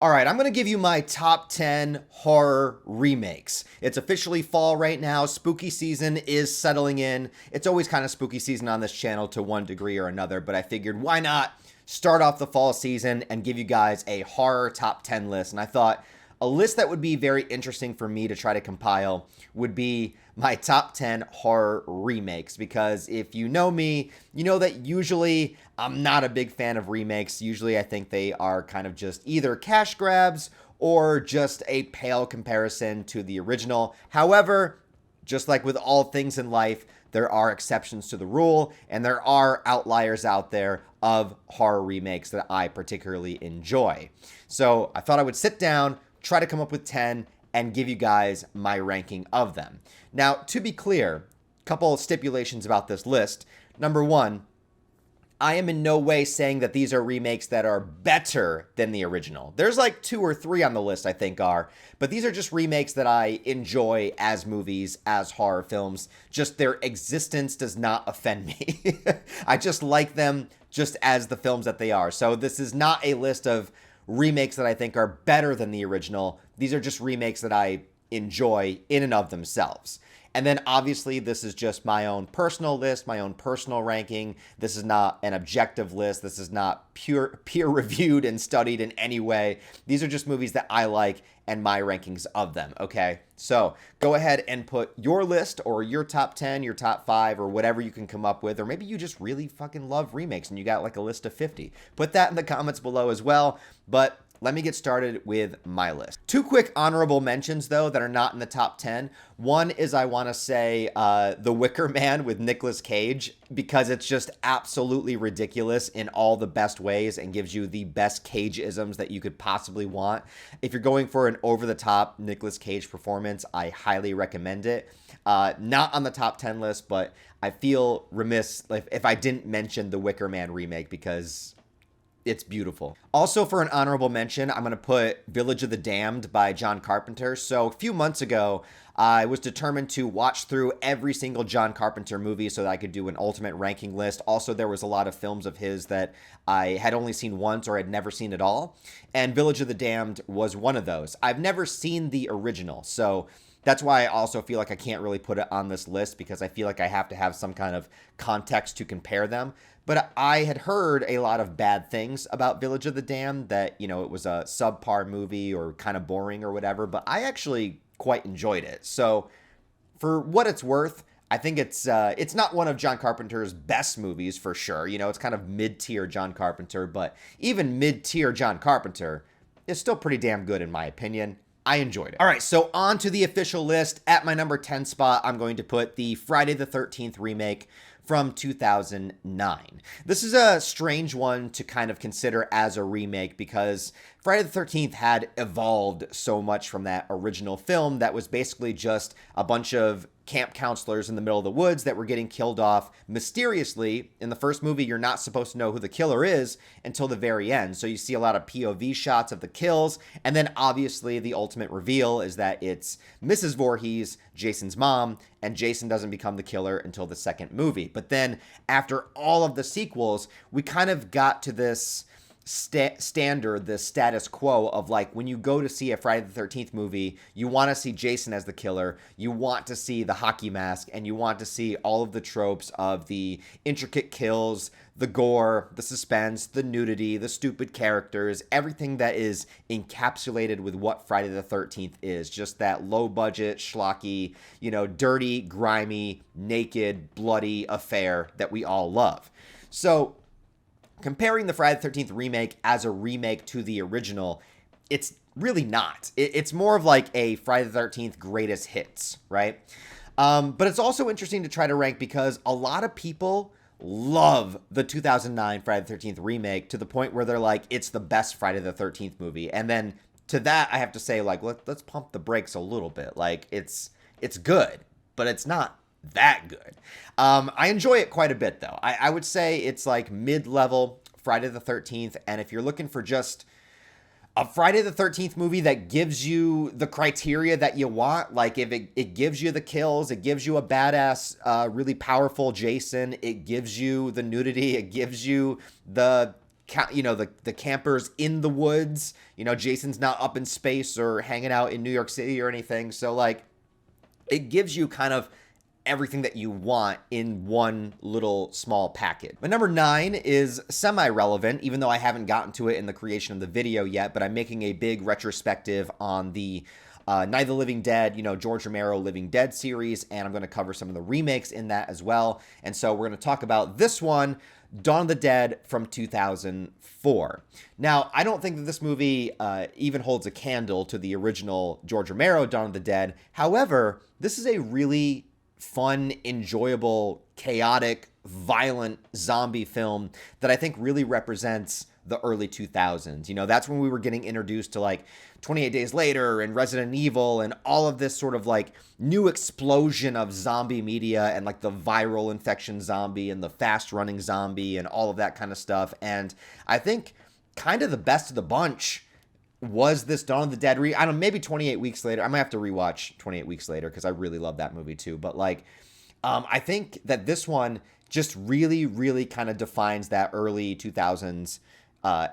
All right, I'm going to give you my top 10 horror remakes. It's officially fall right now. Spooky season is settling in. It's always kind of spooky season on this channel to one degree or another, but I figured why not start off the fall season and give you guys a horror top 10 list. And I thought a list that would be very interesting for me to try to compile would be my top 10 horror remakes, because if you know me, you know that usually I'm not a big fan of remakes. Usually I think they are kind of just either cash grabs or just a pale comparison to the original. However, just like with all things in life, there are exceptions to the rule, and there are outliers out there of horror remakes that I particularly enjoy. So I thought I would sit down, try to come up with 10, and give you guys my ranking of them. Now, to be clear, a couple of stipulations about this list. Number one, I am in no way saying that these are remakes that are better than the original. There's like 2 or 3 on the list I think are, but these are just remakes that I enjoy as movies, as horror films. Just their existence does not offend me. I just like them just as the films that they are. So this is not a list of remakes that I think are better than the original. These are just remakes that I enjoy in and of themselves. And then obviously this is just my own personal list, my own personal ranking. This is not an objective list. This is not peer reviewed and studied in any way. These are just movies that I like and my rankings of them, okay? So go ahead and put your list or your top 10, your top 5, or whatever you can come up with. Or maybe you just really fucking love remakes and you got like a list of 50. Put that in the comments below as well. But let me get started with my list. 2 quick honorable mentions, though, that are not in the top 10. One is I want to say The Wicker Man with Nicolas Cage, because it's just absolutely ridiculous in all the best ways and gives you the best Cage-isms that you could possibly want. If you're going for an over-the-top Nicolas Cage performance, I highly recommend it. Not on the top 10 list, but I feel remiss if I didn't mention The Wicker Man remake, because it's beautiful. Also, for an honorable mention, I'm going to put Village of the Damned by John Carpenter. So a few months ago, I was determined to watch through every single John Carpenter movie so that I could do an ultimate ranking list. Also, there was a lot of films of his that I had only seen once or had never seen at all. And Village of the Damned was one of those. I've never seen the original, so that's why I also feel like I can't really put it on this list, because I feel like I have to have some kind of context to compare them. But I had heard a lot of bad things about Village of the Damned, that, you know, it was a subpar movie or kind of boring or whatever, but I actually quite enjoyed it. So for what it's worth, I think it's not one of John Carpenter's best movies for sure. You know, it's kind of mid-tier John Carpenter, but even mid-tier John Carpenter is still pretty damn good in my opinion. I enjoyed it. All right, so on to the official list. At my number 10 spot, I'm going to put the Friday the 13th remake from 2009. This is a strange one to kind of consider as a remake, because Friday the 13th had evolved so much from that original film that was basically just a bunch of camp counselors in the middle of the woods that were getting killed off mysteriously. In the first movie, you're not supposed to know who the killer is until the very end. So you see a lot of POV shots of the kills. And then obviously the ultimate reveal is that it's Mrs. Voorhees, Jason's mom, and Jason doesn't become the killer until the second movie. But then after all of the sequels, we kind of got to this standard, the status quo of like, when you go to see a Friday the 13th movie, you want to see Jason as the killer, you want to see the hockey mask, and you want to see all of the tropes of the intricate kills, the gore, the suspense, the nudity, the stupid characters, everything that is encapsulated with what Friday the 13th is. Just that low budget, schlocky, you know, dirty, grimy, naked, bloody affair that we all love. So comparing the Friday the 13th remake as a remake to the original, it's really not. It's more of like a Friday the 13th greatest hits, right? But it's also interesting to try to rank, because a lot of people love the 2009 Friday the 13th remake to the point where they're like, it's the best Friday the 13th movie. And then to that, I have to say, like, let's pump the brakes a little bit. Like, it's good, but it's not that good. I enjoy it quite a bit, though. I would say it's like mid-level Friday the 13th, and if you're looking for just a Friday the 13th movie that gives you the criteria that you want, like if it gives you the kills, it gives you a badass, really powerful Jason, it gives you the nudity, it gives you the the campers in the woods. Jason's not up in space or hanging out in New York City or anything. So like, it gives you kind of everything that you want in one little small package. My number 9 is semi-relevant, even though I haven't gotten to it in the creation of the video yet, but I'm making a big retrospective on the Night of the Living Dead, George Romero Living Dead series, and I'm going to cover some of the remakes in that as well. And so we're going to talk about this one, Dawn of the Dead from 2004. Now, I don't think that this movie even holds a candle to the original George Romero Dawn of the Dead. However, this is a really fun, enjoyable, chaotic, violent zombie film that I think really represents the early 2000s. That's when we were getting introduced to like 28 Days Later and Resident Evil and all of this sort of like new explosion of zombie media and like the viral infection zombie and the fast running zombie and all of that kind of stuff. And I think kind of the best of the bunch was this Dawn of the Dead. I don't know, maybe 28 Weeks Later. I might have to rewatch 28 Weeks Later because I really love that movie too. But like, I think that this one just really, really kind of defines that early 2000s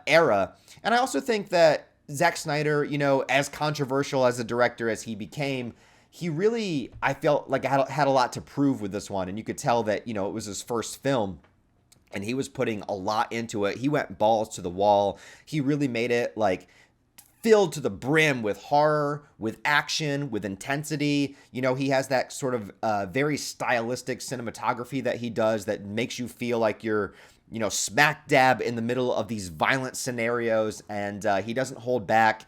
era. And I also think that Zack Snyder, as controversial as a director as he became, he really, I felt like had a lot to prove with this one. And you could tell that, it was his first film. And he was putting a lot into it. He went balls to the wall. He really made it like filled to the brim with horror, with action, with intensity. He has that sort of very stylistic cinematography that he does that makes you feel like you're, smack dab in the middle of these violent scenarios. And he doesn't hold back.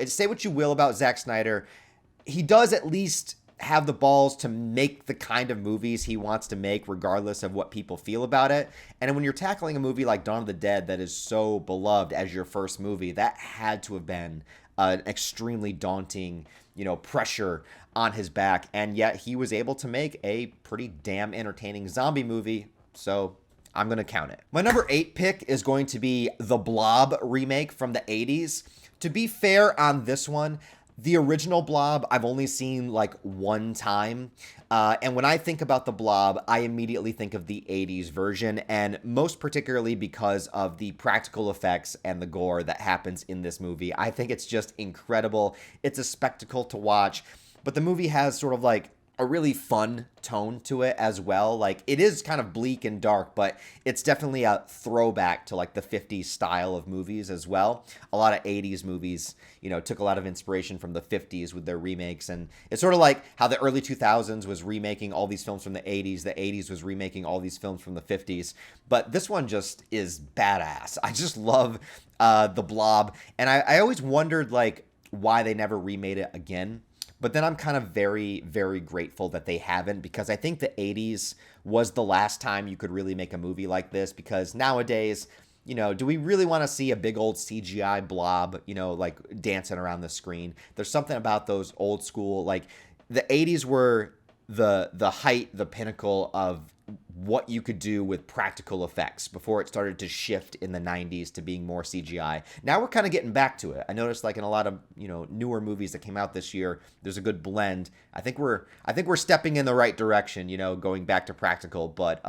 Say what you will about Zack Snyder, he does at least have the balls to make the kind of movies he wants to make regardless of what people feel about it. And when you're tackling a movie like Dawn of the Dead that is so beloved as your first movie, that had to have been an extremely daunting, pressure on his back. And yet he was able to make a pretty damn entertaining zombie movie. So I'm going to count it. My number 8 pick is going to be the Blob remake from the 80s. To be fair on this one, the original Blob, I've only seen like one time. And when I think about the Blob, I immediately think of the 80s version, and most particularly because of the practical effects and the gore that happens in this movie. I think it's just incredible. It's a spectacle to watch, but the movie has sort of like a really fun tone to it as well. Like, it is kind of bleak and dark, but it's definitely a throwback to like the 50s style of movies as well. A lot of 80s movies, took a lot of inspiration from the 50s with their remakes. And it's sort of like how the early 2000s was remaking all these films from the 80s. The 80s was remaking all these films from the 50s. But this one just is badass. I just love the Blob. And I always wondered like why they never remade it again. But then I'm kind of very, very grateful that they haven't, because I think the 80s was the last time you could really make a movie like this, because nowadays, do we really want to see a big old CGI blob, like dancing around the screen? There's something about those old school, like the 80s were the height, the pinnacle of what you could do with practical effects before it started to shift in the 90s to being more CGI. Now we're kind of getting back to it. I noticed like in a lot of, newer movies that came out this year, there's a good blend. I think we're stepping in the right direction, going back to practical, but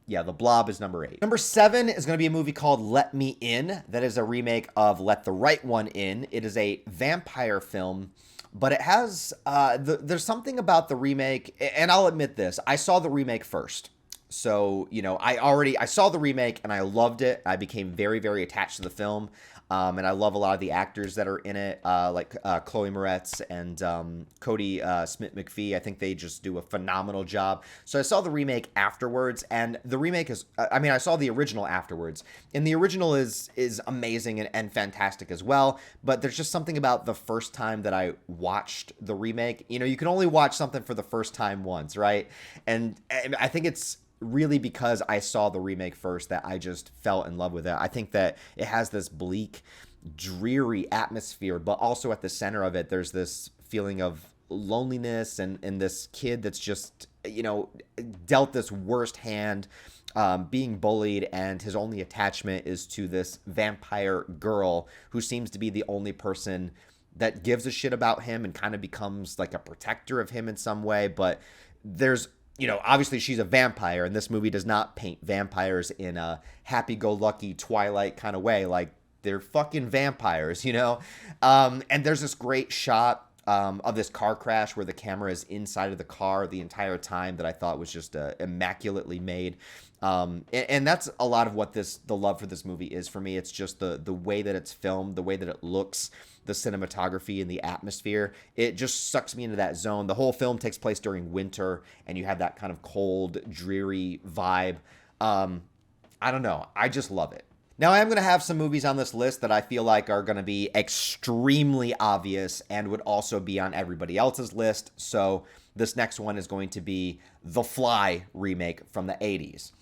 yeah, The Blob is number 8. Number 7 is going to be a movie called Let Me In. That is a remake of Let the Right One In. It is a vampire film, but it has there's something about the remake, and I'll admit this, I saw the remake first. So, I saw the remake and I loved it. I became very, very attached to the film. And I love a lot of the actors that are in it, like Chloe Moretz and Cody Smith-McPhee. I think they just do a phenomenal job. So I saw the remake afterwards, and the remake is, I saw the original afterwards. And the original is amazing and fantastic as well. But there's just something about the first time that I watched the remake. You can only watch something for the first time once, right? And I think it's really because I saw the remake first that I just fell in love with it. I think that it has this bleak, dreary atmosphere, but also at the center of it, there's this feeling of loneliness and this kid that's just, dealt this worst hand, being bullied, and his only attachment is to this vampire girl who seems to be the only person that gives a shit about him and kind of becomes like a protector of him in some way. But there's obviously she's a vampire, and this movie does not paint vampires in a happy-go-lucky Twilight kind of way. Like, they're fucking vampires, And there's this great shot of this car crash where the camera is inside of the car the entire time that I thought was just immaculately made. And that's a lot of what the love for this movie is for me. It's just the way that it's filmed, the way that it looks, the cinematography and the atmosphere. It just sucks me into that zone. The whole film takes place during winter, and you have that kind of cold, dreary vibe. I don't know. I just love it. Now, I am going to have some movies on this list that I feel like are going to be extremely obvious and would also be on everybody else's list. So this next one is going to be The Fly remake from the 80s.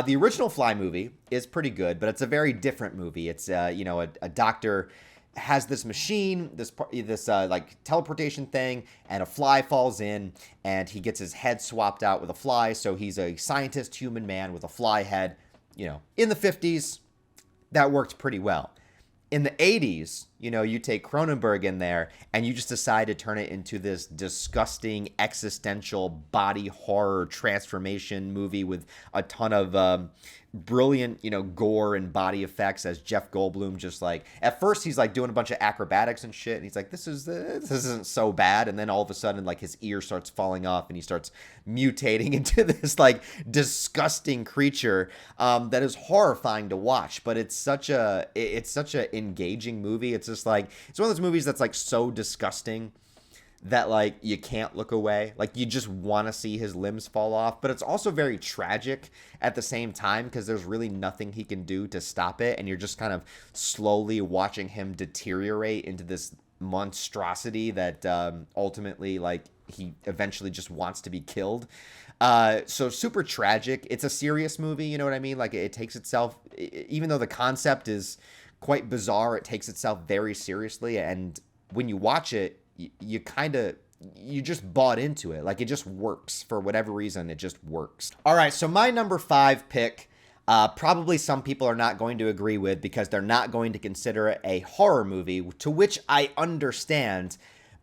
The original Fly movie is pretty good, but it's a very different movie. It's, a doctor has this machine, this like teleportation thing, and a fly falls in, and he gets his head swapped out with a fly. So he's a scientist human man with a fly head. In the 50s, that worked pretty well. In the 80s, you take Cronenberg in there and you just decide to turn it into this disgusting existential body horror transformation movie with a ton of brilliant, gore and body effects as Jeff Goldblum just like, at first he's like doing a bunch of acrobatics and shit, and he's like, this isn't so bad, and then all of a sudden like his ear starts falling off and he starts mutating into this like disgusting creature that is horrifying to watch, but it's such a engaging movie. It's just like, it's one of those movies that's like so disgusting that like you can't look away. Like you just want to see his limbs fall off, but it's also very tragic at the same time because there's really nothing he can do to stop it, and you're just kind of slowly watching him deteriorate into this monstrosity that ultimately like he eventually just wants to be killed. So super tragic. It's a serious movie, you know what I mean? Like it takes itself, even though the concept is quite bizarre, it takes itself very seriously, and when you watch it, you just bought into it. Like it just works for whatever reason. It just works. All right. So my number 5 pick, probably some people are not going to agree with because they're not going to consider it a horror movie, to which I understand,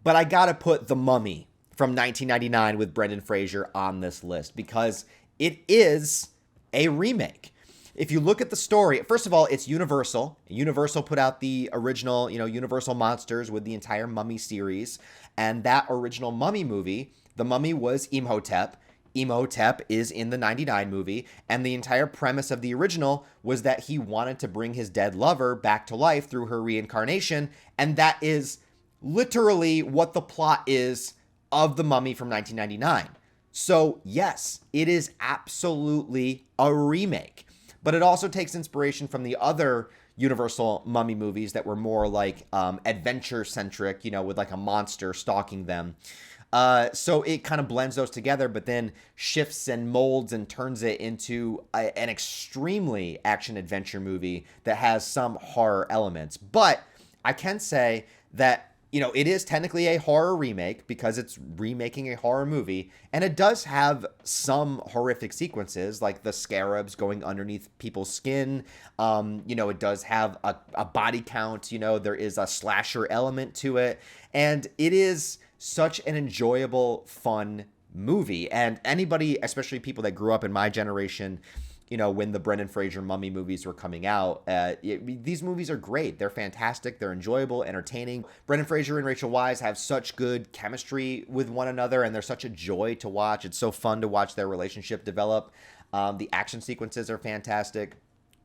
but I got to put The Mummy from 1999 with Brendan Fraser on this list because it is a remake. If you look at the story, first of all, it's Universal. Universal put out the original, Universal Monsters with the entire Mummy series. And that original Mummy movie, the Mummy was Imhotep. Imhotep is in the 99 movie. And the entire premise of the original was that he wanted to bring his dead lover back to life through her reincarnation. And that is literally what the plot is of the Mummy from 1999. So yes, it is absolutely a remake. But it also takes inspiration from the other Universal Mummy movies that were more like adventure-centric, with like a monster stalking them. So it kind of blends those together, but then shifts and molds and turns it into an extremely action-adventure movie that has some horror elements. But I can say that it is technically a horror remake because it's remaking a horror movie. And it does have some horrific sequences like the scarabs going underneath people's skin. It does have a body count. There is a slasher element to it. And it is such an enjoyable, fun movie. And anybody, especially people that grew up in my generation, when the Brendan Fraser Mummy movies were coming out, these movies are great. They're fantastic. They're enjoyable, entertaining. Brendan Fraser and Rachel Weisz have such good chemistry with one another, and they're such a joy to watch. It's so fun to watch their relationship develop. The action sequences are fantastic.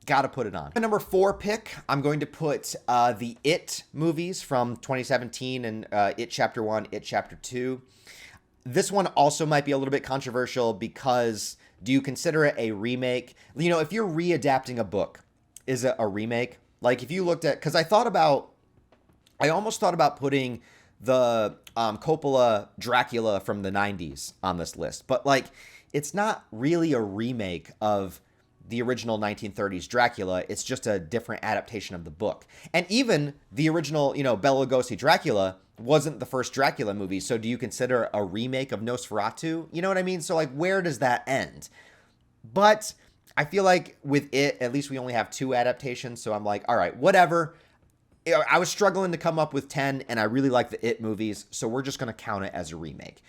Gotta put it on. My number 4 pick, I'm going to put the It movies from 2017 and It Chapter 1, It Chapter 2. This one also might be a little bit controversial because do you consider it a remake? If you're readapting a book, is it a remake? Like if you looked at, because I almost thought about putting the Coppola Dracula from the 90s on this list, but like it's not really a remake of the original 1930s Dracula. It's just a different adaptation of the book. And even the original, Bela Lugosi Dracula wasn't the first Dracula movie. So do you consider a remake of Nosferatu? You know what I mean? So like, where does that end? But I feel like with It, at least we only have 2 adaptations. So I'm like, all right, whatever. I was struggling to come up with 10 and I really like the It movies. So we're just going to count it as a remake.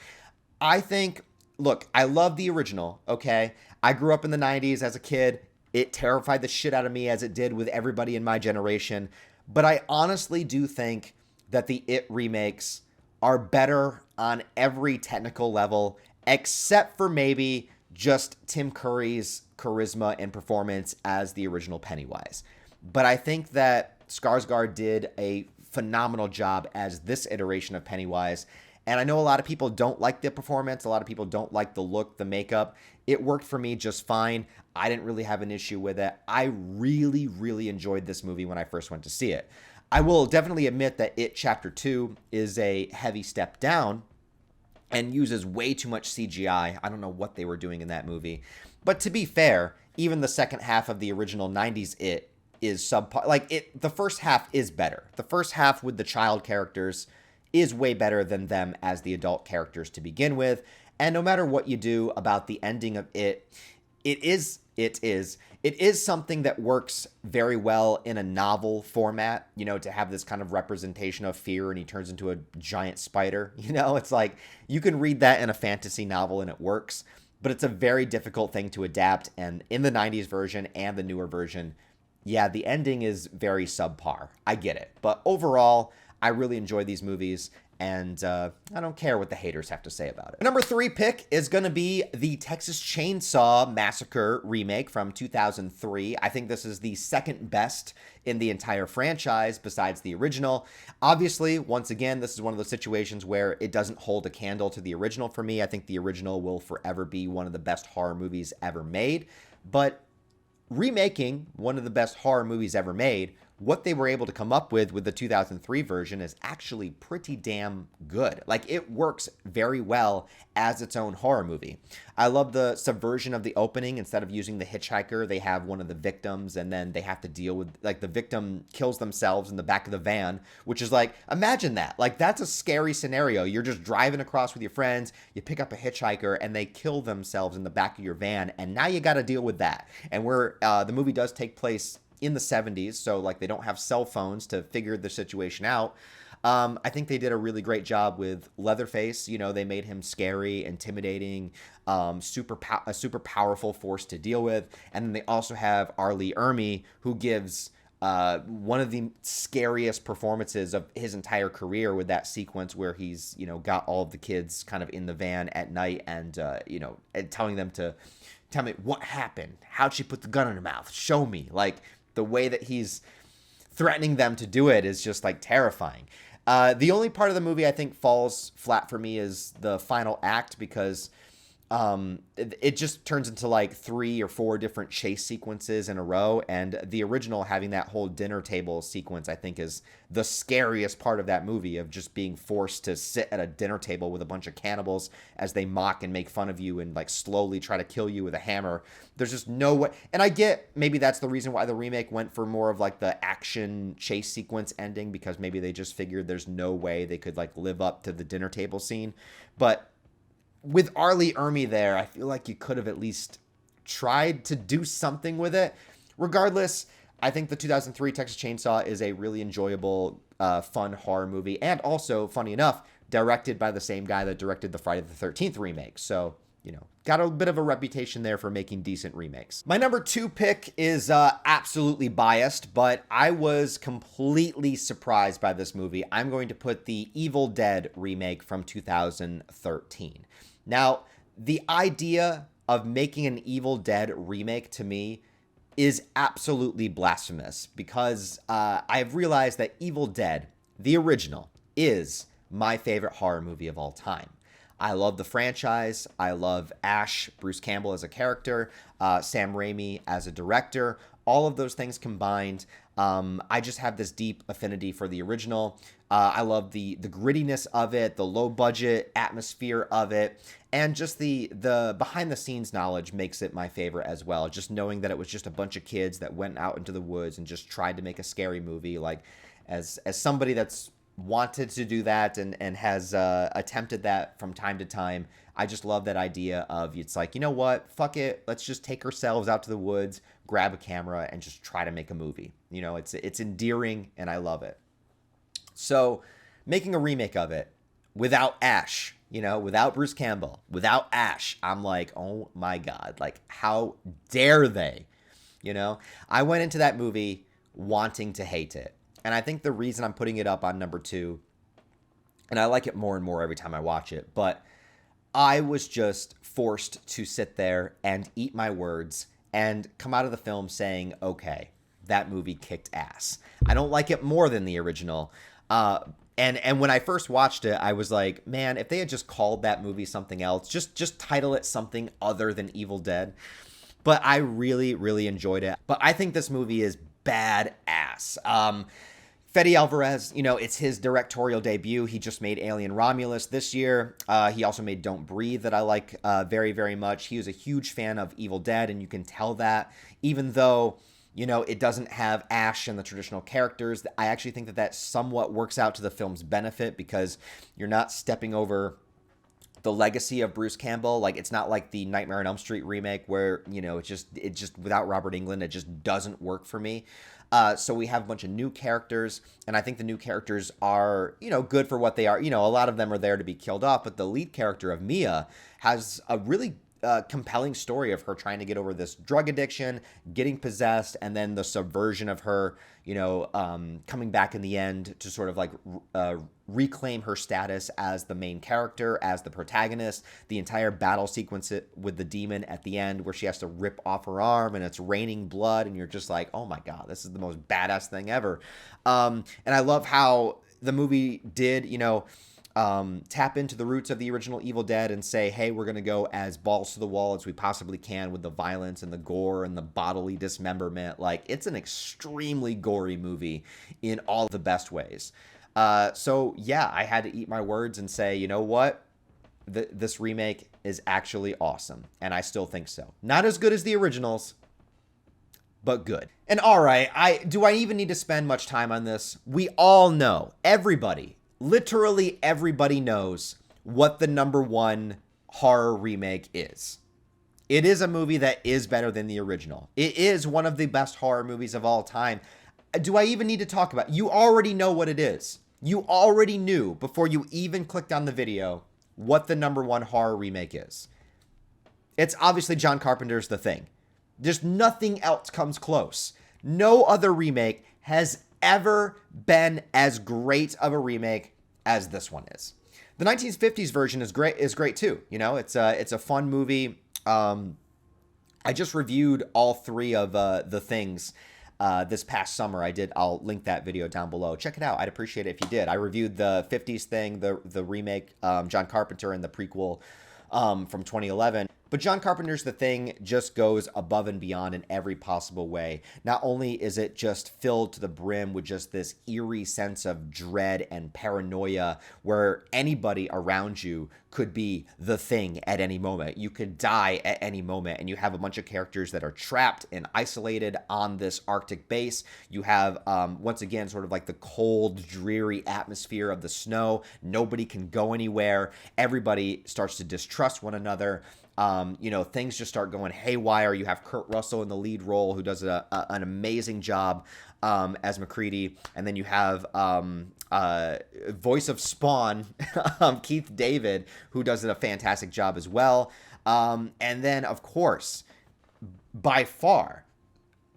I think look, I love the original, okay? I grew up in the 90s as a kid. It terrified the shit out of me as it did with everybody in my generation. But I honestly do think that the It remakes are better on every technical level, except for maybe just Tim Curry's charisma and performance as the original Pennywise. But I think that Skarsgård did a phenomenal job as this iteration of Pennywise. And I know a lot of people don't like the performance. A lot of people don't like the look, the makeup. It worked for me just fine. I didn't really have an issue with it. I really, really enjoyed this movie when I first went to see it. I will definitely admit that It Chapter 2 is a heavy step down and uses way too much CGI. I don't know what they were doing in that movie. But to be fair, even the second half of the original 90s It is subpar. The first half is better. The first half with the child characters is way better than them as the adult characters to begin with. And no matter what you do about the ending of it is something that works very well in a novel format, to have this kind of representation of fear and he turns into a giant spider. It's like you can read that in a fantasy novel and it works, but it's a very difficult thing to adapt. And in the 90s version and the newer version, yeah, the ending is very subpar. I get it. But overall, I really enjoy these movies, and I don't care what the haters have to say about it. Number 3 pick is going to be the Texas Chainsaw Massacre remake from 2003. I think this is the second best in the entire franchise besides the original. Obviously, once again, this is one of those situations where it doesn't hold a candle to the original for me. I think the original will forever be one of the best horror movies ever made. But remaking one of the best horror movies ever made, what they were able to come up with the 2003 version is actually pretty damn good. Like, it works very well as its own horror movie. I love the subversion of the opening. Instead of using the hitchhiker, they have one of the victims, and then they have to deal with, the victim kills themselves in the back of the van, which is imagine that. That's a scary scenario. You're just driving across with your friends, you pick up a hitchhiker, and they kill themselves in the back of your van, and now you got to deal with that. And the movie does take place in the 70s, so they don't have cell phones to figure the situation out. I think they did a really great job with Leatherface. They made him scary, intimidating, a super powerful force to deal with. And then they also have R. Lee Ermey, who gives one of the scariest performances of his entire career with that sequence where he's, got all of the kids kind of in the van at night and, and telling them to tell me what happened. How'd she put the gun in her mouth? Show me. The way that he's threatening them to do it is just terrifying. The only part of the movie I think falls flat for me is the final act, because it just turns into 3 or 4 different chase sequences in a row. And the original, having that whole dinner table sequence, I think is the scariest part of that movie, of just being forced to sit at a dinner table with a bunch of cannibals as they mock and make fun of you and slowly try to kill you with a hammer. There's just no way. And I get maybe that's the reason why the remake went for more of the action chase sequence ending, because maybe they just figured there's no way they could live up to the dinner table scene. But with R. Lee Ermey there, I feel like you could have at least tried to do something with it. Regardless, I think the 2003 Texas Chainsaw is a really enjoyable, fun horror movie. And also, funny enough, directed by the same guy that directed the Friday the 13th remake. So, got a bit of a reputation there for making decent remakes. My number 2 pick is absolutely biased, but I was completely surprised by this movie. I'm going to put the Evil Dead remake from 2013. Now, the idea of making an Evil Dead remake to me is absolutely blasphemous, because I've realized that Evil Dead, the original, is my favorite horror movie of all time. I love the franchise. I love Ash, Bruce Campbell as a character, Sam Raimi as a director. All of those things combined, I just have this deep affinity for the original. I love the grittiness of it, the low budget atmosphere of it, and just the behind the scenes knowledge makes it my favorite as well. Just knowing that it was just a bunch of kids that went out into the woods and just tried to make a scary movie. As somebody that's wanted to do that and has attempted that from time to time, I just love that idea of, it's you know what, fuck it, let's just take ourselves out to the woods, grab a camera, and just try to make a movie. It's endearing, and I love it. So making a remake of it without Ash, without Bruce Campbell, without Ash. I'm like, oh my God, like, how dare they? I went into that movie wanting to hate it. And I think the reason I'm putting it up on number 2, and I like it more and more every time I watch it, but I was just forced to sit there and eat my words and come out of the film saying, okay, that movie kicked ass. I don't like it more than the original. And when I first watched it, I was like, man, if they had just called that movie something else, just title it something other than Evil Dead. But I really, really enjoyed it. But I think this movie is badass. Fede Alvarez, it's his directorial debut. He just made Alien Romulus this year. He also made Don't Breathe, that I like very, very much. He was a huge fan of Evil Dead, and you can tell that, even though, it doesn't have Ash and the traditional characters. I actually think that somewhat works out to the film's benefit, because you're not stepping over the legacy of Bruce Campbell. Like, it's not like the Nightmare on Elm Street remake where, it just without Robert Englund, it just doesn't work for me. So we have a bunch of new characters, and I think the new characters are, good for what they are. A lot of them are there to be killed off, but the lead character of Mia has a really compelling story of her trying to get over this drug addiction, getting possessed, and then the subversion of her, coming back in the end to sort of like reclaim her status as the main character, as the protagonist. The entire battle sequence with the demon at the end, where she has to rip off her arm and it's raining blood, and you're just like, oh my God, this is the most badass thing ever. And I love how the movie did, tap into the roots of the original Evil Dead and say, hey, we're going to go as balls to the wall as we possibly can with the violence and the gore and the bodily dismemberment. Like, it's an extremely gory movie in all the best ways. So yeah, I had to eat my words and say, you know what? This remake is actually awesome. And I still think so. Not as good as the originals, but good. And all right, do I even need to spend much time on this? We all know, literally everybody knows what the number 1 horror remake is. It is a movie that is better than the original. It is one of the best horror movies of all time. Do I even need to talk about it? You already know what it is. You already knew before you even clicked on the video what the number 1 horror remake is. It's obviously John Carpenter's The Thing. There's nothing else comes close. No other remake has ever been as great of a remake as this one is. The 1950s version is great too. It's a fun movie. I just reviewed all 3 of the things this past summer. I'll link that video down below. Check it out. I'd appreciate it if you did. I reviewed the 50s thing, the remake, John Carpenter, and the prequel from 2011. But John Carpenter's The Thing just goes above and beyond in every possible way. Not only is it just filled to the brim with just this eerie sense of dread and paranoia, where anybody around you could be the thing at any moment. You could die at any moment, and you have a bunch of characters that are trapped and isolated on this Arctic base. You have, once again, sort of like the cold, dreary atmosphere of the snow. Nobody can go anywhere. Everybody starts to distrust one another. Things just start going haywire. You have Kurt Russell in the lead role, who does an amazing job as MacReady. And then you have voice of Spawn, Keith David, who does a fantastic job as well. And then, of course, by far,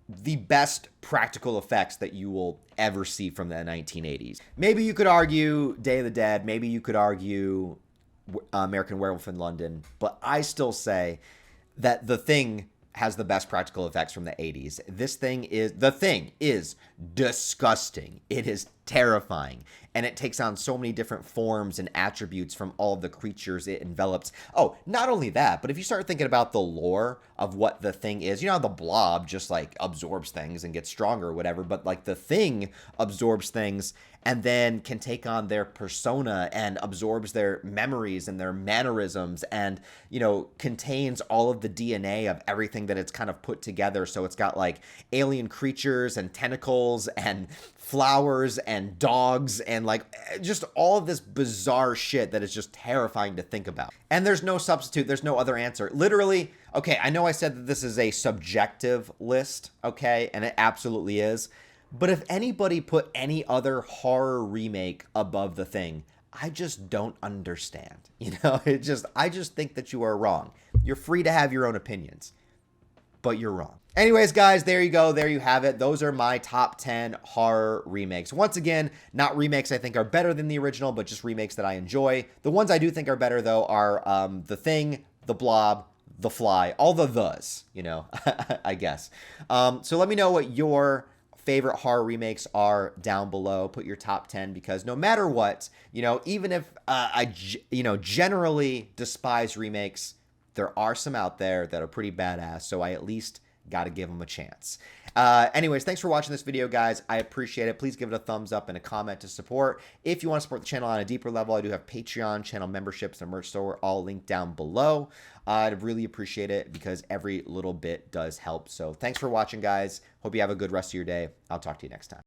the best practical effects that you will ever see from the 1980s. Maybe you could argue Day of the Dead. Maybe you could argue American Werewolf in London, but I still say that The Thing has the best practical effects from the 80s. The Thing is disgusting. It is terrifying, and it takes on so many different forms and attributes from all of the creatures it envelops. Oh, not only that, but if you start thinking about the lore of what The Thing is, how the Blob just like absorbs things and gets stronger or whatever, but like The Thing absorbs things and then can take on their persona and absorbs their memories and their mannerisms, and contains all of the DNA of everything that it's kind of put together. So it's got like alien creatures and tentacles and flowers and dogs and like just all of this bizarre shit that is just terrifying to think about. And there's no substitute. There's no other answer. Literally, okay, I know I said that this is a subjective list, okay, and it absolutely is. But if anybody put any other horror remake above The Thing, I just don't understand. I just think that you are wrong. You're free to have your own opinions, but you're wrong. Anyways, guys, there you go. There you have it. Those are my top 10 horror remakes. Once again, not remakes I think are better than the original, but just remakes that I enjoy. The ones I do think are better, though, are The Thing, The Blob, The Fly, all thes, I guess. So let me know what your favorite horror remakes are down below. Put your top 10, because no matter what, even if I generally despise remakes, there are some out there that are pretty badass, so I at least got to give them a chance. Anyways, thanks for watching this video, guys. I appreciate it. Please give it a thumbs up and a comment to support. If you want to support the channel on a deeper level, I do have Patreon, channel memberships, and merch store, all linked down below. I'd really appreciate it, because every little bit does help. So thanks for watching, guys. Hope you have a good rest of your day. I'll talk to you next time.